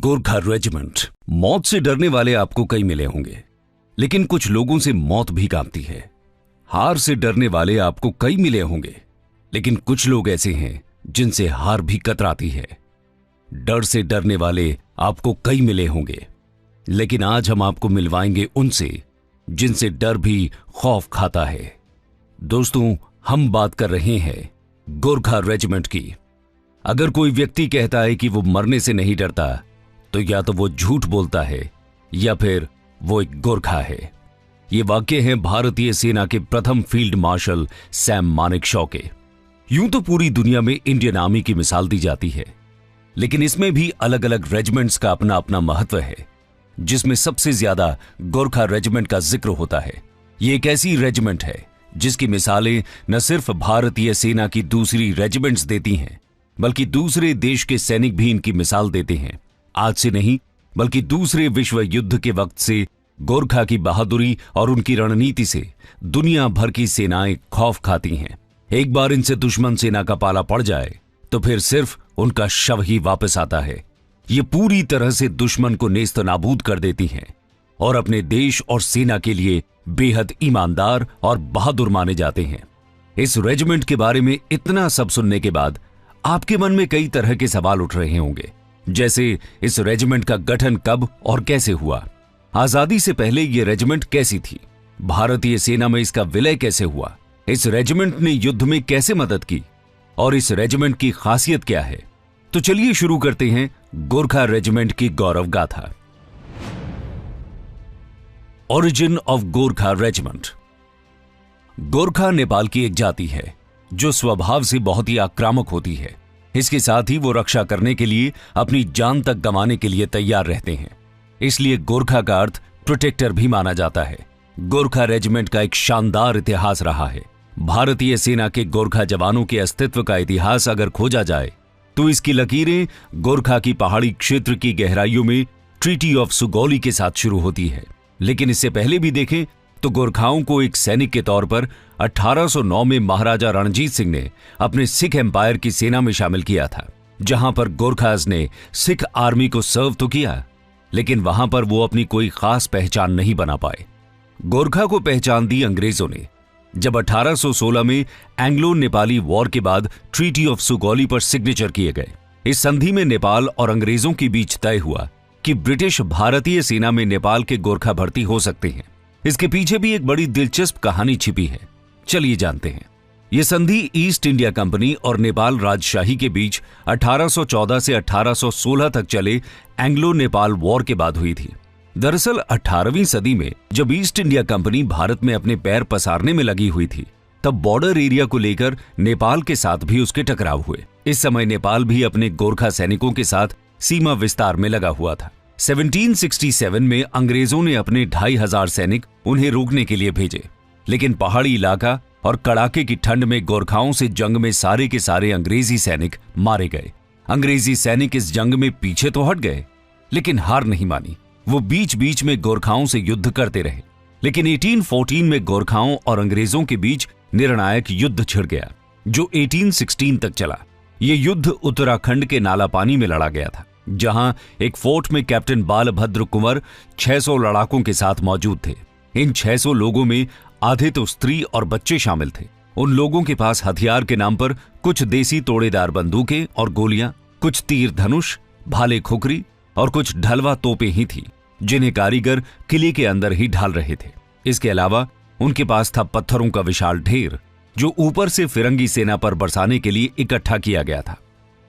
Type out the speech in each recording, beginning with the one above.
Gorkha regiment. मौत से डरने वाले आपको कई मिले होंगे, लेकिन कुछ लोगों से मौत भी कांपती है। हार से डरने वाले आपको कई मिले होंगे, लेकिन कुछ लोग ऐसे हैं जिनसे हार भी कतराती है। डर से डरने वाले आपको कई मिले होंगे, लेकिन आज हम आपको मिलवाएंगे उनसे जिनसे डर भी खौफ खाता है। दोस्तों, हम बात कर रहे हैं गोरखा रेजिमेंट की। अगर कोई व्यक्ति कहता है कि वो मरने से नहीं डरता, तो या तो वो झूठ बोलता है या फिर वो एक गोरखा है। ये वाक्य है भारतीय सेना के प्रथम फील्ड मार्शल सैम मानेकशॉ के। यूं तो पूरी दुनिया में इंडियन आर्मी की मिसाल दी जाती है, लेकिन इसमें भी अलग अलग रेजिमेंट्स का अपना अपना महत्व है, जिसमें सबसे ज्यादा गोरखा रेजिमेंट का जिक्र होता है। ये एक ऐसी रेजिमेंट है जिसकी मिसालें न सिर्फ भारतीय सेना की दूसरी रेजिमेंट्स देती हैं, बल्कि दूसरे देश के सैनिक भी इनकी मिसाल देते हैं। आज से नहीं, बल्कि दूसरे विश्व युद्ध के वक्त से गोरखा की बहादुरी और उनकी रणनीति से दुनिया भर की सेनाएं खौफ खाती हैं। एक बार इनसे दुश्मन सेना का पाला पड़ जाए तो फिर सिर्फ उनका शव ही वापस आता है। ये पूरी तरह से दुश्मन को नेस्त नाबूद कर देती हैं और अपने देश और सेना के लिए बेहद ईमानदार और बहादुर माने जाते हैं। इस रेजिमेंट के बारे में इतना सब सुनने के बाद आपके मन में कई तरह के सवाल उठ रहे होंगे, जैसे इस रेजिमेंट का गठन कब और कैसे हुआ, आजादी से पहले यह रेजिमेंट कैसी थी, भारतीय सेना में इसका विलय कैसे हुआ, इस रेजिमेंट ने युद्ध में कैसे मदद की और इस रेजिमेंट की खासियत क्या है। तो चलिए शुरू करते हैं गोरखा रेजिमेंट की गौरव गाथा। Origin of Gorkha regiment. Gorkha Nepal की एक जाति है जो स्वभाव से बहुत ही आक्रामक होती है। इसके साथ ही वो रक्षा करने के लिए अपनी जान तक गंवाने के लिए तैयार रहते हैं। इसलिए गोरखा का अर्थ प्रोटेक्टर भी माना जाता है। गोरखा रेजिमेंट का एक शानदार इतिहास रहा है। भारतीय सेना के गोरखा जवानों के अस्तित्व का इतिहास अगर खोजा जाए तो इसकी लकीरें गोरखा की पहाड़ी क्षेत्र की गहराइयों में ट्रीटी ऑफ सुगौली के साथ शुरू होती है। लेकिन इससे पहले भी देखें तो गोरखाओं को एक सैनिक के तौर पर 1809 में महाराजा रणजीत सिंह ने अपने सिख एम्पायर की सेना में शामिल किया था, जहां पर गोरखास ने सिख आर्मी को सर्व तो किया, लेकिन वहां पर वो अपनी कोई खास पहचान नहीं बना पाए। गोरखा को पहचान दी अंग्रेजों ने जब 1816 में एंग्लो नेपाली वॉर के बाद ट्रीटी ऑफ सुगौली पर सिग्नेचर किए गए। इस संधि में नेपाल और अंग्रेजों के बीच तय हुआ कि ब्रिटिश भारतीय सेना में नेपाल के गोरखा भर्ती हो सकते हैं। इसके पीछे भी एक बड़ी दिलचस्प कहानी छिपी है, चलिए जानते हैं। यह संधि ईस्ट इंडिया कंपनी और नेपाल राजशाही के बीच 1814 से 1816 तक चले एंग्लो नेपाल वॉर के बाद हुई थी। दरअसल 18वीं सदी में जब ईस्ट इंडिया कंपनी भारत में अपने पैर पसारने में लगी हुई थी, तब बॉर्डर एरिया को लेकर नेपाल के साथ भी उसके टकराव हुए। इस समय नेपाल भी अपने गोरखा सैनिकों के साथ सीमा विस्तार में लगा हुआ था। 1767 में अंग्रेजों ने अपने 2500 सैनिक उन्हें रोकने के लिए भेजे, लेकिन पहाड़ी इलाका और कड़ाके की ठंड में गोरखाओं से जंग में सारे के सारे अंग्रेजी सैनिक मारे गए। अंग्रेजी सैनिक इस जंग में पीछे तो हट गए, लेकिन हार नहीं मानी। वो बीच बीच में गोरखाओं से युद्ध करते रहे, लेकिन 1814 में गोरखाओं और अंग्रेजों के बीच निर्णायक युद्ध छिड़ गया, जो 1816 तक चला। ये युद्ध उत्तराखंड के नाला पानी में लड़ा गया था, जहां एक फोर्ट में कैप्टन बालभद्र कुंवर 600 लड़ाकों के साथ मौजूद थे। इन 600 लोगों में आधे तो स्त्री और बच्चे शामिल थे। उन लोगों के पास हथियार के नाम पर कुछ देसी तोड़ेदार बंदूकें और गोलियां, कुछ तीर धनुष, भाले खुखरी और कुछ ढलवा तोपें ही थी, जिन्हें कारीगर किले के अंदर ही ढाल रहे थे। इसके अलावा उनके पास था पत्थरों का विशाल ढेर, जो ऊपर से फिरंगी सेना पर बरसाने के लिए इकट्ठा किया गया था।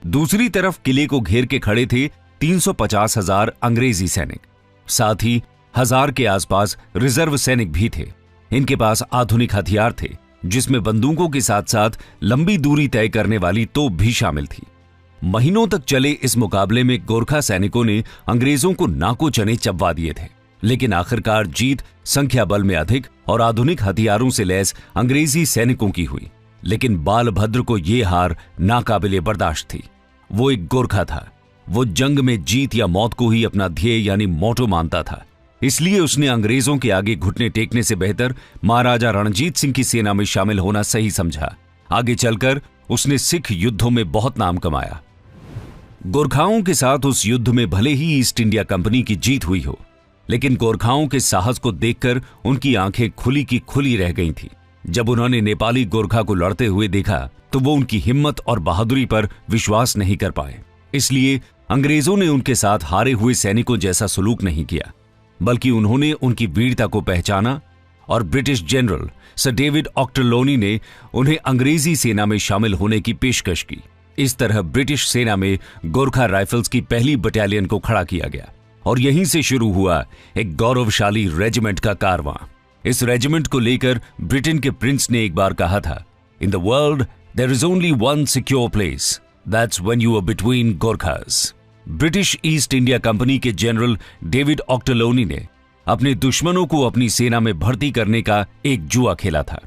दूसरी तरफ किले को घेर के खड़े थे 350,000 अंग्रेजी सैनिक। साथ ही 1000 के आसपास रिजर्व सैनिक भी थे। इनके पास आधुनिक हथियार थे, जिसमें बंदूकों के साथ साथ लंबी दूरी तय करने वाली तोप भी शामिल थी। महीनों तक चले इस मुकाबले में गोरखा सैनिकों ने अंग्रेजों को नाको चने चबवा दिए थे, लेकिन आखिरकार जीत संख्या बल में अधिक और आधुनिक हथियारों से लैस अंग्रेजी सैनिकों की हुई। लेकिन बालभद्र को यह हार नाकाबिले बर्दाश्त थी। वो एक गोरखा था। वो जंग में जीत या मौत को ही अपना ध्येय यानी मोटो मानता था। इसलिए उसने अंग्रेजों के आगे घुटने टेकने से बेहतर महाराजा रणजीत सिंह की सेना में शामिल होना सही समझा। आगे चलकर उसने सिख युद्धों में बहुत नाम कमाया। गोरखाओं के साथ उस युद्ध में भले ही ईस्ट इंडिया कंपनी की जीत हुई हो, लेकिन गोरखाओं के साहस को देखकर उनकी आंखें खुली की खुली रह गई थी। जब उन्होंने नेपाली गोरखा को लड़ते हुए देखा तो वो उनकी हिम्मत और बहादुरी पर विश्वास नहीं कर पाए। इसलिए अंग्रेजों ने उनके साथ हारे हुए सैनिकों जैसा सलूक नहीं किया, बल्कि उन्होंने उनकी वीरता को पहचाना और British general sir David Ochterlony ने उन्हें अंग्रेजी सेना में शामिल होने की पेशकश की। इस तरह ब्रिटिश सेना में गोरखा राइफल्स की पहली बटालियन को खड़ा किया गया और यहीं से शुरू हुआ एक गौरवशाली रेजिमेंट का कारवां। इस रेजिमेंट को लेकर ब्रिटेन के प्रिंस ने एक बार कहा था, in the world there is only one secure place, that's when you are between Gorkhas. British East India Company के जनरल डेविड ऑक्टरलोनी ने अपने दुश्मनों को अपनी सेना में भर्ती करने का एक जुआ खेला था,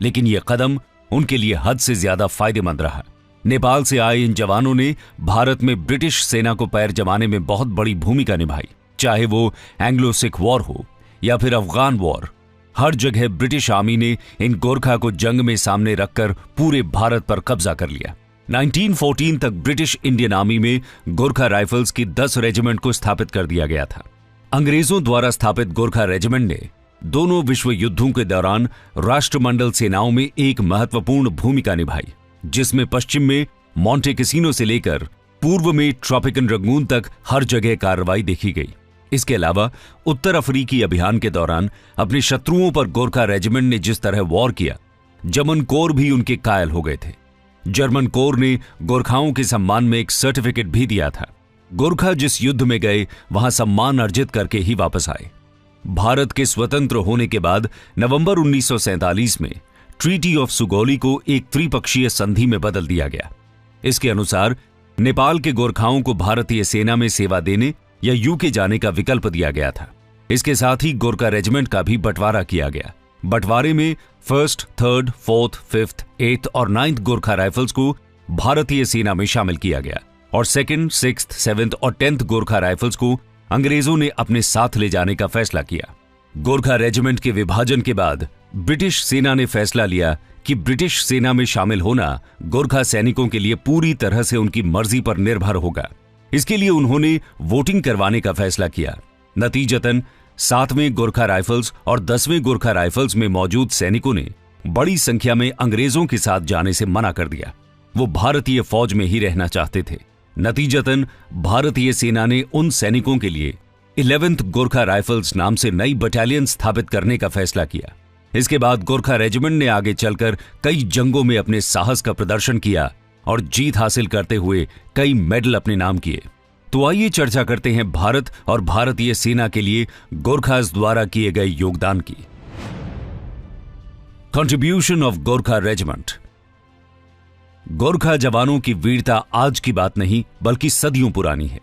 लेकिन यह कदम उनके लिए हद से ज्यादा फायदेमंद रहा। नेपाल से आए इन जवानों ने भारत में ब्रिटिश सेना को पैर जमाने में बहुत बड़ी भूमिका निभाई। चाहे वो एंग्लो सिख वॉर हो या फिर अफगान वॉर, हर जगह ब्रिटिश आर्मी ने इन गोरखा को जंग में सामने रखकर पूरे भारत पर कब्जा कर लिया। 1914 तक ब्रिटिश इंडियन आर्मी में गोरखा राइफल्स की 10 रेजिमेंट को स्थापित कर दिया गया था। अंग्रेजों द्वारा स्थापित गोरखा रेजिमेंट ने दोनों विश्व युद्धों के दौरान राष्ट्रमंडल सेनाओं में एक महत्वपूर्ण भूमिका निभाई, जिसमें पश्चिम में मोंटे कैसिनो से लेकर पूर्व में ट्रॉपिकन रंगून तक हर जगह कार्रवाई देखी गई। इसके अलावा उत्तर अफ्रीकी अभियान के दौरान अपने शत्रुओं पर गोरखा रेजिमेंट ने जिस तरह वॉर किया, जर्मन कोर भी उनके कायल हो गए थे। जर्मन कोर ने गोरखाओं के सम्मान में एक सर्टिफिकेट भी दिया था। गोरखा जिस युद्ध में गए वहां सम्मान अर्जित करके ही वापस आए। भारत के स्वतंत्र होने के बाद नवंबर 1947 में ट्रीटी ऑफ सुगौली को एक त्रिपक्षीय संधि में बदल दिया गया। इसके अनुसार नेपाल के गोरखाओं को भारतीय सेना में सेवा देने या यूके जाने का विकल्प दिया गया था। इसके साथ ही गोरखा रेजिमेंट का भी बंटवारा किया गया। बंटवारे में 1st, 3rd, 4th, 5th, 8th और 9th गोरखा राइफल्स को भारतीय सेना में शामिल किया गया और 2nd, 6th, 7th और 10th गोरखा राइफल्स को अंग्रेजों ने अपने साथ ले जाने का फैसला किया। गोरखा रेजिमेंट के विभाजन के बाद ब्रिटिश सेना ने फैसला लिया कि ब्रिटिश सेना में शामिल होना गोरखा सैनिकों के लिए पूरी तरह से उनकी मर्जी पर निर्भर होगा। इसके लिए उन्होंने वोटिंग करवाने का फैसला किया। नतीजतन 7वें गोरखा राइफल्स और 10वें गोरखा राइफल्स में मौजूद सैनिकों ने बड़ी संख्या में अंग्रेजों के साथ जाने से मना कर दिया। वो भारतीय फौज में ही रहना चाहते थे। नतीजतन भारतीय सेना ने उन सैनिकों के लिए 11th गोरखा राइफल्स नाम से नई बटालियन स्थापित करने का फैसला किया। इसके बाद गोरखा रेजिमेंट ने आगे चलकर कई जंगों में अपने साहस का प्रदर्शन किया और जीत हासिल करते हुए कई मेडल अपने नाम किए। तो आइए चर्चा करते हैं भारत और भारतीय सेना के लिए गोरखास द्वारा किए गए योगदान की। Contribution of Gorkha regiment. Gorkha जवानों की वीरता आज की बात नहीं बल्कि सदियों पुरानी है।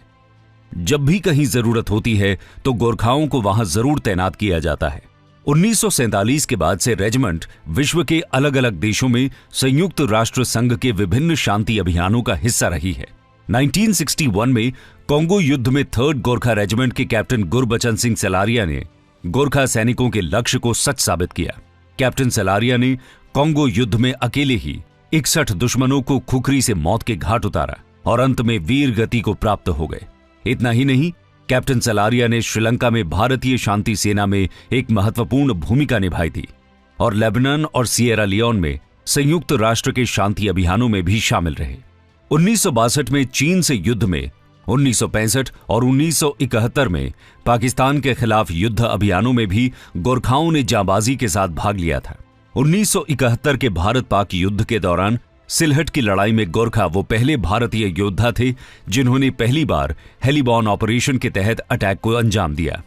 जब भी कहीं जरूरत होती है तो गोरखाओं को वहां जरूर तैनात किया जाता है। 1947 के बाद से रेजिमेंट विश्व के अलग अलग देशों में संयुक्त राष्ट्र संघ के विभिन्न शांति अभियानों का हिस्सा रही है। 1961 में कोंगो युद्ध में 3rd गोरखा रेजिमेंट के कैप्टन गुरबचन सिंह सलारिया ने गोरखा सैनिकों के लक्ष्य को सच साबित किया। कैप्टन सलारिया ने कोंगो युद्ध में अकेले ही 61 दुश्मनों को खुखरी से मौत के घाट उतारा और अंत में वीर गति को प्राप्त हो गए। इतना ही नहीं, कैप्टन सलारिया ने श्रीलंका में भारतीय शांति सेना में एक महत्वपूर्ण भूमिका निभाई थी और लेबनान और सिएरा लियोन में संयुक्त राष्ट्र के शांति अभियानों में भी शामिल रहे। 1962 में चीन से युद्ध में, 1965 और 1971 में पाकिस्तान के खिलाफ युद्ध अभियानों में भी गोरखाओं ने जांबाजी के साथ भाग लिया था। 1971 के भारत पाक युद्ध के दौरान सिलहट की लड़ाई में गोरखा वो पहले भारतीय योद्धा थे जिन्होंने पहली बार हेलीबॉर्न ऑपरेशन के तहत अटैक को अंजाम दिया,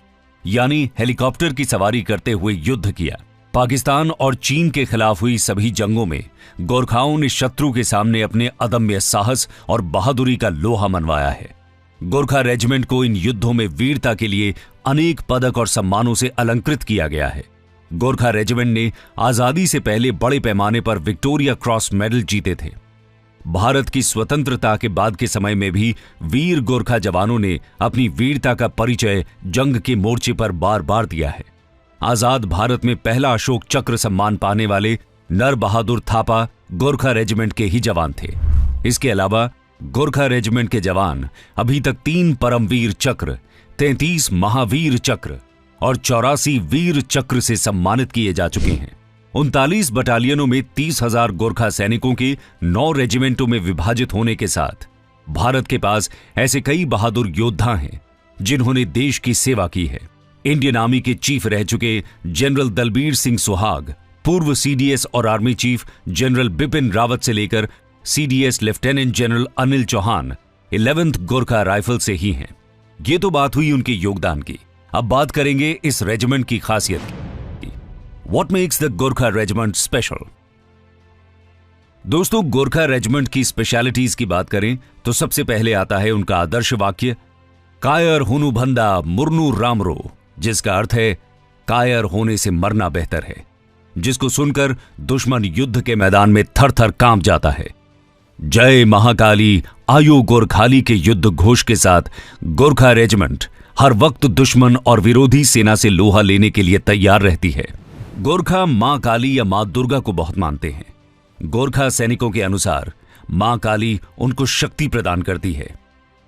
यानी हेलीकॉप्टर की सवारी करते हुए युद्ध किया। पाकिस्तान और चीन के खिलाफ हुई सभी जंगों में गोरखाओं ने शत्रु के सामने अपने अदम्य साहस और बहादुरी का लोहा मनवाया है। गोरखा रेजिमेंट को इन युद्धों में वीरता के लिए अनेक पदक और सम्मानों से अलंकृत किया गया है। गोरखा रेजिमेंट ने आजादी से पहले बड़े पैमाने पर विक्टोरिया क्रॉस मेडल जीते थे। भारत की स्वतंत्रता के बाद के समय में भी वीर गोरखा जवानों ने अपनी वीरता का परिचय जंग के मोर्चे पर बार बार दिया है। आजाद भारत में पहला अशोक चक्र सम्मान पाने वाले नर बहादुर थापा गोरखा रेजिमेंट के ही जवान थे। इसके अलावा गोरखा रेजिमेंट के जवान अभी तक 3 परमवीर चक्र, 33 महावीर चक्र और 84 वीर चक्र से सम्मानित किए जा चुके हैं। 39 बटालियनों में 30,000 गोरखा सैनिकों के 9 रेजिमेंटों में विभाजित होने के साथ भारत के पास ऐसे कई बहादुर योद्धा हैं जिन्होंने देश की सेवा की है। इंडियन आर्मी के चीफ रह चुके जनरल दलबीर सिंह सुहाग, पूर्व सीडीएस और army chief general Bipin Rawat से लेकर CDS lieutenant general Anil Chauhan 11th Gorkha rifle से ही हैं। ये तो बात हुई उनके योगदान की। अब बात करेंगे इस रेजिमेंट की खासियत की। What makes the Gorkha regiment special? दोस्तों, गोरखा रेजिमेंट की स्पेशलिटीज की बात करें तो सबसे पहले आता है उनका आदर्श वाक्य, कायर होनु भंदा मुरनु रामरो, जिसका अर्थ है कायर होने से मरना बेहतर है, जिसको सुनकर दुश्मन युद्ध के मैदान में थर थर कांप जाता है। जय महाकाली आयो गोरखाली के युद्ध घोष के साथ गोरखा रेजिमेंट हर वक्त दुश्मन और विरोधी सेना से लोहा लेने के लिए तैयार रहती है। गोरखा मां काली या मां दुर्गा को बहुत मानते हैं। गोरखा सैनिकों के अनुसार मां काली उनको शक्ति प्रदान करती है।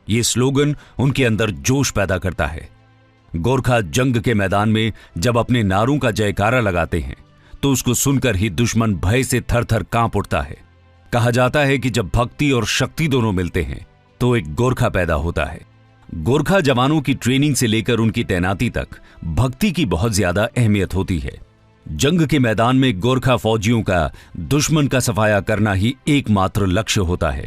ये स्लोगन उनके अंदर जोश पैदा करता है। गोरखा जंग के मैदान में जब अपने नारों का जयकारा लगाते हैं तो उसको सुनकर ही दुश्मन भय से थर थर कांप उठता है। कहा जाता है कि जब भक्ति और शक्ति दोनों मिलते हैं तो एक गोरखा पैदा होता है। गोरखा जवानों की ट्रेनिंग से लेकर उनकी तैनाती तक भक्ति की बहुत ज्यादा अहमियत होती है। जंग के मैदान में गोरखा फौजियों का दुश्मन का सफाया करना ही एकमात्र लक्ष्य होता है।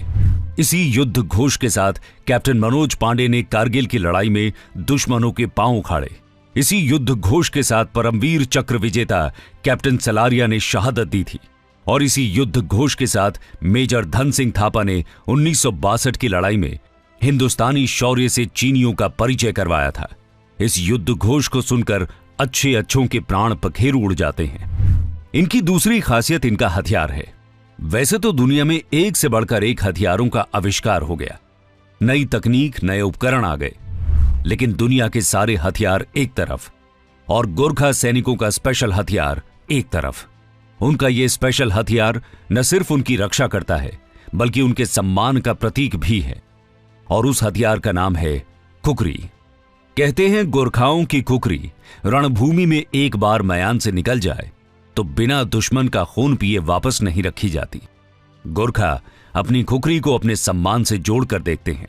इसी युद्ध घोष के साथ कैप्टन मनोज पांडे ने कारगिल की लड़ाई में दुश्मनों के पांव उखाड़े। इसी युद्ध घोष के साथ परमवीर चक्र विजेता कैप्टन सलारिया ने शहादत दी थी और इसी युद्ध घोष के साथ मेजर धन सिंह थापा ने 1962 की लड़ाई में हिंदुस्तानी शौर्य से चीनियों का परिचय करवाया था। इस युद्ध घोष को सुनकर अच्छे अच्छों के प्राण पखेरु उड़ जाते हैं। इनकी दूसरी खासियत इनका हथियार है। वैसे तो दुनिया में एक से बढ़कर एक हथियारों का आविष्कार हो गया, नई तकनीक, नए उपकरण आ गए, लेकिन दुनिया के सारे हथियार एक तरफ और गोरखा सैनिकों का स्पेशल हथियार एक तरफ। उनका यह स्पेशल हथियार न सिर्फ उनकी रक्षा करता है बल्कि उनके सम्मान का प्रतीक भी है और उस हथियार का नाम है खुखरी। कहते हैं गोरखाओं की खुखरी रणभूमि में एक बार मैदान से निकल जाए तो बिना दुश्मन का खून पिए वापस नहीं रखी जाती। गोरखा अपनी खुखरी को अपने सम्मान से जोड़कर देखते हैं,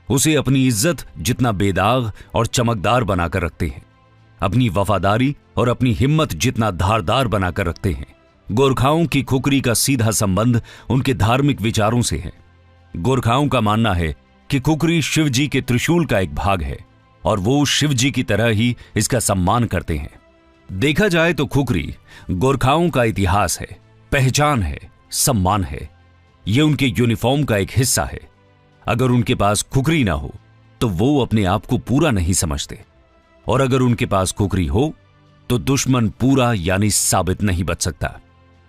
उसे अपनी इज्जत जितना बेदाग और चमकदार बनाकर रखते हैं, अपनी वफादारी और अपनी हिम्मत जितना धारदार बनाकर रखते हैं। गोरखाओं की खुखरी का सीधा संबंध उनके धार्मिक विचारों से है। गोरखाओं का मानना है कि खुखरी शिव जी के त्रिशूल का एक भाग है और वो शिव जी की तरह ही इसका सम्मान करते हैं। देखा जाए तो खुखरी गोरखाओं का इतिहास है, पहचान है, सम्मान है। ये उनके यूनिफॉर्म का एक हिस्सा है। अगर उनके पास खुखरी ना हो तो वो अपने आप को पूरा नहीं समझते और अगर उनके पास खुखरी हो तो दुश्मन पूरा यानी साबित नहीं बच सकता।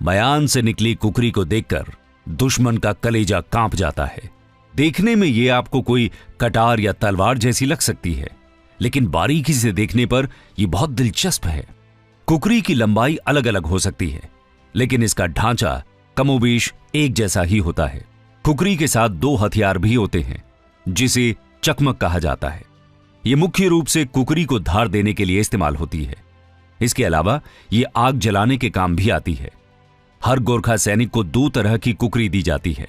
मैदान से निकली खुखरी को देखकर दुश्मन का कलेजा कांप जाता है। देखने में ये आपको कोई कटार या तलवार जैसी लग सकती है, लेकिन बारीकी से देखने पर यह बहुत दिलचस्प है। खुखरी की लंबाई अलग अलग हो सकती है, लेकिन इसका ढांचा कमोबेश एक जैसा ही होता है। खुखरी के साथ 2 हथियार भी होते हैं जिसे चकमक कहा जाता है। यह मुख्य रूप से खुखरी को धार देने के लिए इस्तेमाल होती है। इसके अलावा यह आग जलाने के काम भी आती है। हर गोरखा सैनिक को 2 तरह की खुखरी दी जाती है।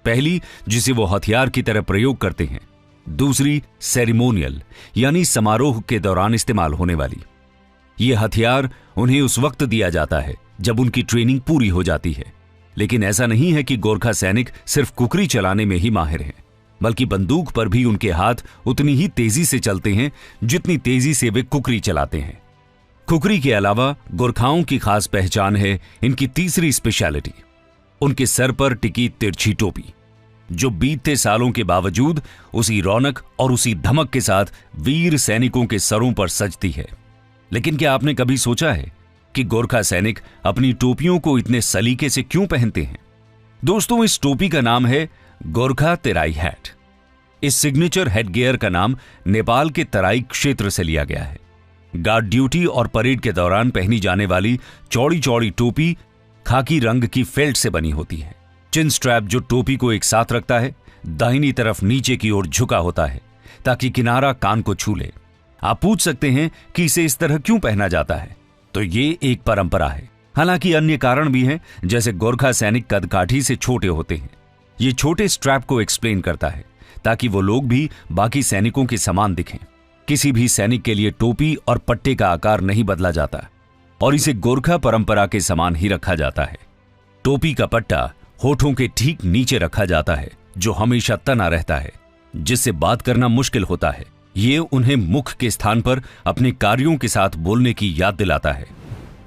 पहली जिसे वो हथियार की तरह प्रयोग करते हैं, दूसरी सेरेमोनियल यानी समारोह के दौरान इस्तेमाल होने वाली। यह हथियार उन्हें उस वक्त दिया जाता है जब उनकी ट्रेनिंग पूरी हो जाती है। लेकिन ऐसा नहीं है कि गोरखा सैनिक सिर्फ खुखरी चलाने में ही माहिर हैं, बल्कि बंदूक पर भी उनके हाथ उतनी ही तेजी से चलते हैं जितनी तेजी से वे खुखरी चलाते हैं। खुखरी के अलावा गोरखाओं की खास पहचान है इनकी तीसरी स्पेशलिटी, उनके सर पर टिकी तिरछी टोपी, जो बीतते सालों के बावजूद उसी रौनक और उसी धमक के साथ वीर सैनिकों के सरों पर सजती है। लेकिन क्या आपने कभी सोचा है कि गोरखा सैनिक अपनी टोपियों को इतने सलीके से क्यों पहनते हैं? दोस्तों, इस टोपी का नाम है गोरखा तेराई हैट। इस सिग्नेचर हेडगियर का नाम नेपाल के तराई क्षेत्र से लिया गया है। गार्ड ड्यूटी और परेड के दौरान पहनी जाने वाली चौड़ी चौड़ी टोपी खाकी रंग की फेल्ट से बनी होती है। चिन स्ट्रैप जो टोपी को एक साथ रखता है, दाहिनी तरफ नीचे की ओर झुका होता है ताकि किनारा कान को छू ले। आप पूछ सकते हैं कि इसे इस तरह क्यों पहना जाता है, तो ये एक परंपरा है। हालांकि अन्य कारण भी हैं, जैसे गोरखा सैनिक कदकाठी से छोटे होते हैं। ये छोटे स्ट्रैप को एक्सप्लेन करता है ताकि वो लोग भी बाकी सैनिकों के समान दिखें। किसी भी सैनिक के लिए टोपी और पट्टे का आकार नहीं बदला जाता और इसे गोरखा परंपरा के समान ही रखा जाता है। टोपी का पट्टा होठों के ठीक नीचे रखा जाता है, जो हमेशा तना रहता है, जिससे बात करना मुश्किल होता है। ये उन्हें मुख के स्थान पर अपने कार्यों के साथ बोलने की याद दिलाता है।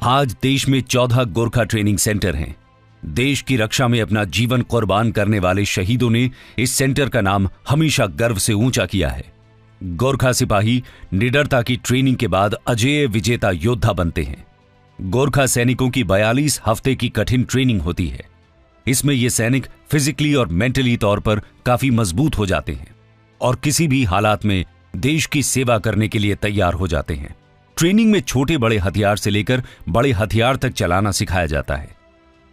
आज देश में 14 गोरखा ट्रेनिंग सेंटर हैं। देश की रक्षा में अपना जीवन कुर्बान करने वाले शहीदों ने इस सेंटर का नाम हमेशा गर्व से ऊंचा किया है। गोरखा सिपाही निडरता की ट्रेनिंग के बाद अजेय विजेता योद्धा बनते हैं। गोरखा सैनिकों की 42 हफ्ते की कठिन ट्रेनिंग होती है। इसमें ये सैनिक फिजिकली और मेंटली तौर पर काफी मजबूत हो जाते हैं और किसी भी हालात में देश की सेवा करने के लिए तैयार हो जाते हैं। ट्रेनिंग में छोटे बड़े हथियार से लेकर बड़े हथियार तक चलाना सिखाया जाता है।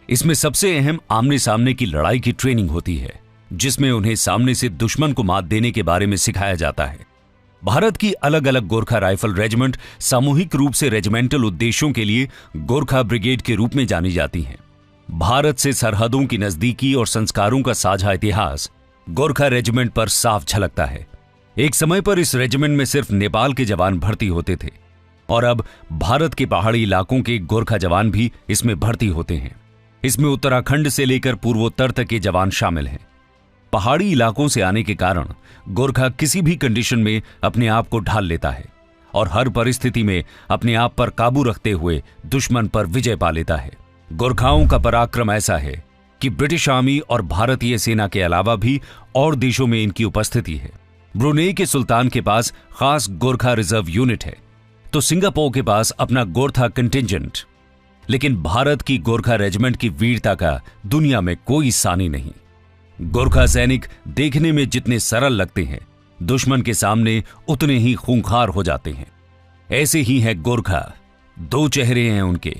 इसमें सबसे अहम आमने सामने की लड़ाई की ट्रेनिंग होती है, जिसमें उन्हें सामने से दुश्मन को मात देने के बारे में सिखाया जाता है। भारत की अलग अलग गोरखा राइफल रेजिमेंट सामूहिक रूप से रेजिमेंटल उद्देश्यों के लिए गोरखा ब्रिगेड के रूप में जानी जाती हैं। भारत से सरहदों की नजदीकी और संस्कारों का साझा इतिहास गोरखा रेजिमेंट पर साफ झलकता है। एक समय पर इस रेजिमेंट में सिर्फ नेपाल के जवान भर्ती होते थे और अब भारत के पहाड़ी इलाकों के गोरखा जवान भी इसमें भर्ती होते हैं। इसमें उत्तराखंड से लेकर पूर्वोत्तर तक के जवान शामिल हैं। पहाड़ी इलाकों से आने के कारण गोरखा किसी भी कंडीशन में अपने आप को ढाल लेता है और हर परिस्थिति में अपने आप पर काबू रखते हुए दुश्मन पर विजय पा लेता है। गोरखाओं का पराक्रम ऐसा है कि ब्रिटिश आर्मी और भारतीय सेना के अलावा भी और देशों में इनकी उपस्थिति है। ब्रुनेई के सुल्तान के पास खास गोरखा रिजर्व यूनिट है, तो सिंगापुर के पास अपना गोरखा कंटिंजेंट। लेकिन भारत की गोरखा रेजिमेंट की वीरता का दुनिया में कोई सानी नहीं। गोरखा सैनिक देखने में जितने सरल लगते हैं, दुश्मन के सामने उतने ही खूंखार हो जाते हैं। ऐसे ही है गोरखा। 2 चेहरे हैं उनके,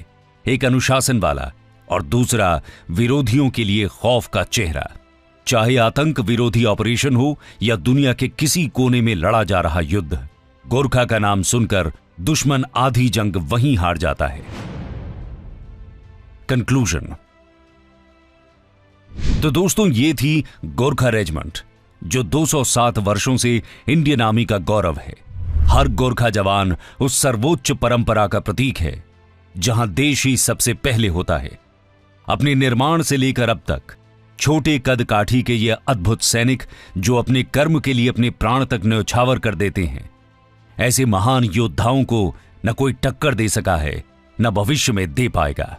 एक अनुशासन वाला और दूसरा विरोधियों के लिए खौफ का चेहरा। चाहे आतंक विरोधी ऑपरेशन हो या दुनिया के किसी कोने में लड़ा जा रहा युद्ध, गोरखा का नाम सुनकर दुश्मन आधी जंग वहीं हार जाता है। कंक्लूजन। तो दोस्तों, ये थी गोरखा रेजिमेंट, जो 207 वर्षों से इंडियन आर्मी का गौरव है। हर गोरखा जवान उस सर्वोच्च परंपरा का प्रतीक है जहां देश ही सबसे पहले होता है। अपने निर्माण से लेकर अब तक छोटे कद काठी के ये अद्भुत सैनिक जो अपने कर्म के लिए अपने प्राण तक न्यौछावर कर देते हैं, ऐसे महान योद्धाओं को न कोई टक्कर दे सका है, न भविष्य में दे पाएगा।